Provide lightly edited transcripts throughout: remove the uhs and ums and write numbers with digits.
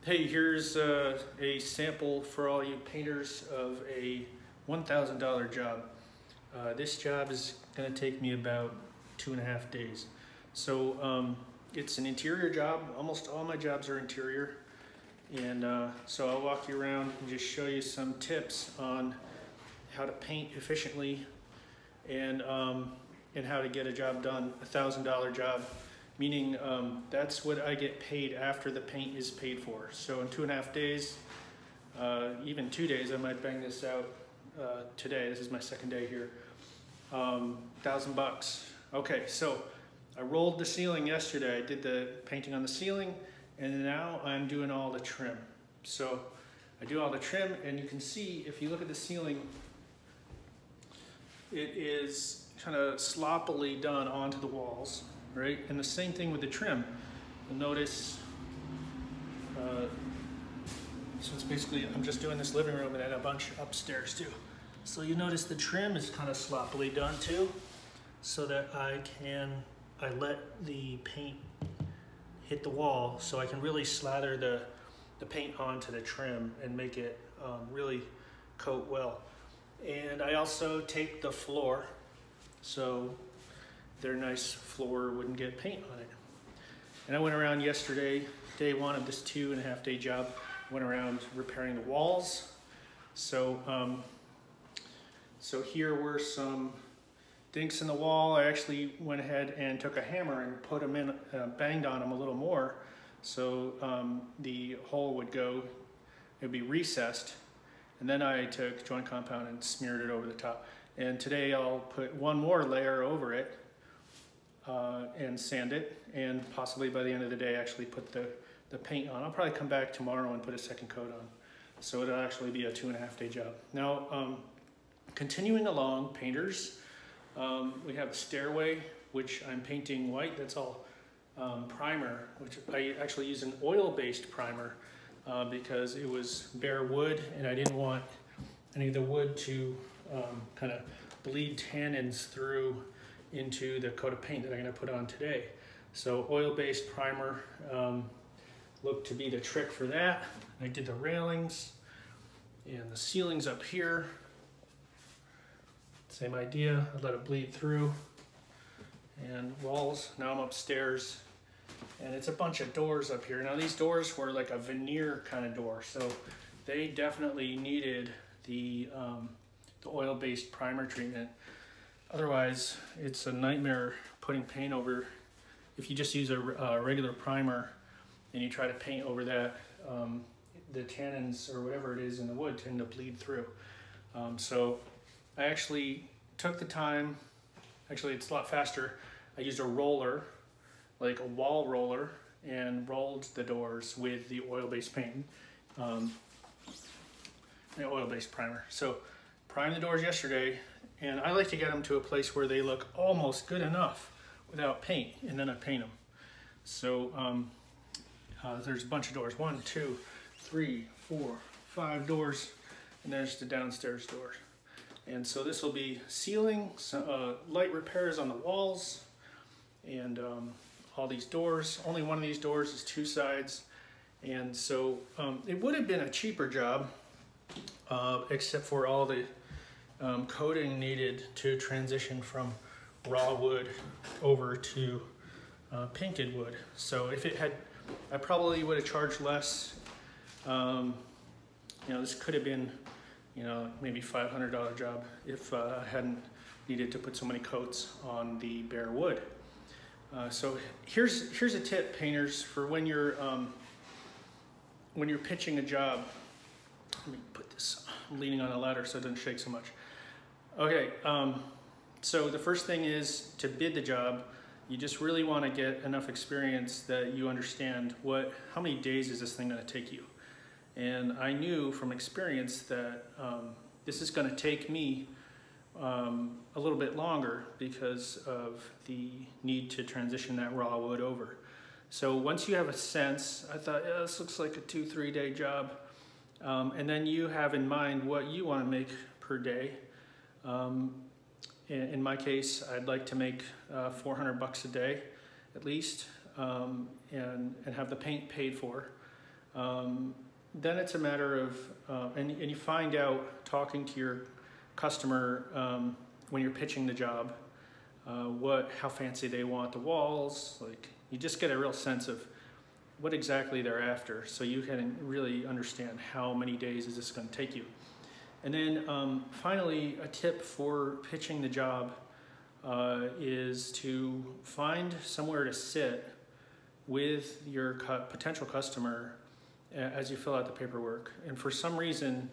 Hey, here's a sample for all you painters of a $1,000 job. This job is going to take me about 2.5 days. So it's an interior job. Almost all my jobs are interior. And so I'll walk you around and just show you some tips on how to paint efficiently and how to get a job done, a $1,000 job. Meaning that's what I get paid after the paint is paid for. So in 2.5 days, even 2 days, I might bang this out today. This is my second day here. $1,000. Okay, so I rolled the ceiling yesterday. I did the painting on the ceiling, and now I'm doing all the trim. So I do all the trim, and you can see if you look at the ceiling, it is kind of sloppily done onto the walls. Right, and the same thing with the trim. You'll notice, so it's basically, I'm just doing this living room and then a bunch upstairs too. So you notice the trim is kind of sloppily done too, so that I let the paint hit the wall so I can really slather the paint onto the trim and make it really coat well. And I also take the floor, so their nice floor wouldn't get paint on it. And I went around yesterday, day one of this 2.5 day job, went around repairing the walls. So, so here were some dinks in the wall. I actually went ahead and took a hammer and put them in, banged on them a little more, so the hole would go, it would be recessed. And then I took joint compound and smeared it over the top. And today I'll put one more layer over it, and sand it, and possibly by the end of the day actually put the paint on. I'll probably come back tomorrow and put a second coat on. So it'll actually be a 2.5 day job. Now, continuing along, painters, we have a stairway, which I'm painting white. That's all primer, which I actually use an oil-based primer because it was bare wood and I didn't want any of the wood to kind of bleed tannins through into the coat of paint that I'm going to put on today. So oil-based primer looked to be the trick for that. I did the railings and the ceilings up here. Same idea, I let it bleed through. And walls, now I'm upstairs. And it's a bunch of doors up here. Now these doors were like a veneer kind of door, so they definitely needed the oil-based primer treatment. Otherwise, it's a nightmare putting paint over. If you just use a regular primer and you try to paint over that, the tannins or whatever it is in the wood tend to bleed through. So I actually took the time, actually it's a lot faster. I used a roller, like a wall roller, and rolled the doors with the oil-based paint, the oil-based primer. So primed the doors yesterday, and I like to get them to a place where they look almost good enough without paint, and then I paint them. So there's a bunch of doors, 1, 2, 3, 4, 5 doors, and there's the downstairs door. And so this will be ceiling, light repairs on the walls, and all these doors. Only one of these doors is 2 sides, and so it would have been a cheaper job, except for all the coating needed to transition from raw wood over to painted wood. So if it had, I probably would have charged less. You know, this could have been, you know, maybe $500 job if I hadn't needed to put so many coats on the bare wood. So here's a tip, painters, for when you're pitching a job. Let me put this, I'm leaning on a ladder so it doesn't shake so much. Okay, so the first thing is to bid the job. You just really want to get enough experience that you understand how many days is this thing going to take you. And I knew from experience that this is going to take me a little bit longer because of the need to transition that raw wood over. So once you have a sense, I thought, yeah, this looks like a 2-3 day job. And then you have in mind what you want to make per day. In my case, I'd like to make $400 a day at least, and have the paint paid for. Then it's a matter of, and you find out talking to your customer when you're pitching the job, how fancy they want the walls. Like, you just get a real sense of what exactly they're after, so you can really understand how many days is this going to take you. And then finally, a tip for pitching the job is to find somewhere to sit with your potential customer as you fill out the paperwork. And for some reason,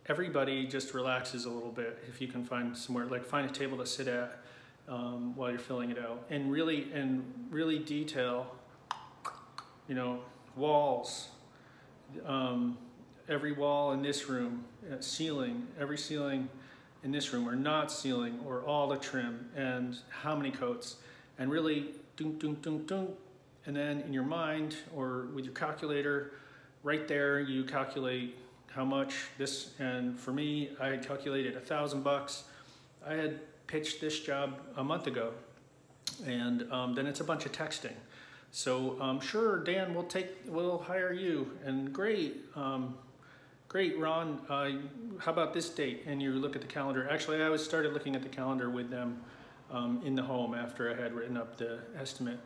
everybody just relaxes a little bit if you can find somewhere, like find a table to sit at while you're filling it out, and really detail, you know, walls, every wall in this room, ceiling, every ceiling in this room, or not ceiling, or all the trim, and how many coats, and really dunk, dunk, dunk, dunk. And then in your mind or with your calculator, right there, you calculate how much this, and for me, I had calculated $1,000. I had pitched this job a month ago, and then it's a bunch of texting. So sure, Dan, we'll hire you, and great, Ron, how about this date? And you look at the calendar. Actually, I started looking at the calendar with them in the home after I had written up the estimate.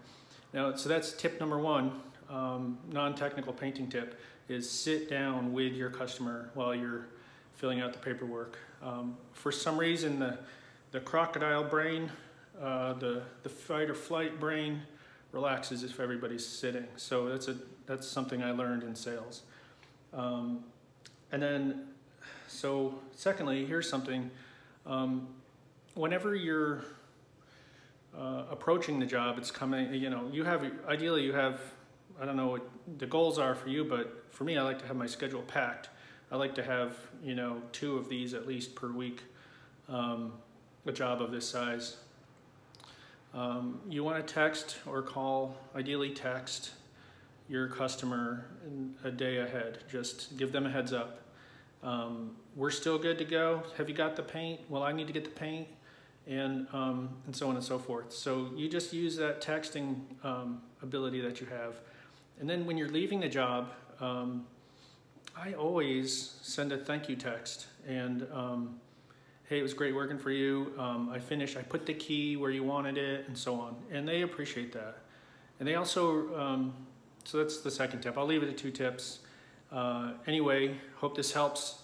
Now, so that's tip number one, non-technical painting tip, is sit down with your customer while you're filling out the paperwork. For some reason, the crocodile brain, the fight or flight brain relaxes if everybody's sitting. So that's something I learned in sales. And then, so secondly, here's something. Whenever you're approaching the job, it's coming, you know, ideally you have, I don't know what the goals are for you, but for me, I like to have my schedule packed. I like to have, you know, 2 of these at least per week, a job of this size. You want to text or call, ideally text your customer a day ahead. Just give them a heads up. We're still good to go. Have you got the paint? Well, I need to get the paint, and so on and so forth. So you just use that texting ability that you have. And then when you're leaving the job, I always send a thank you text, and hey, it was great working for you. I put the key where you wanted it, and so on. And they appreciate that. And they also, so that's the second tip. I'll leave it at 2 tips. Anyway, hope this helps.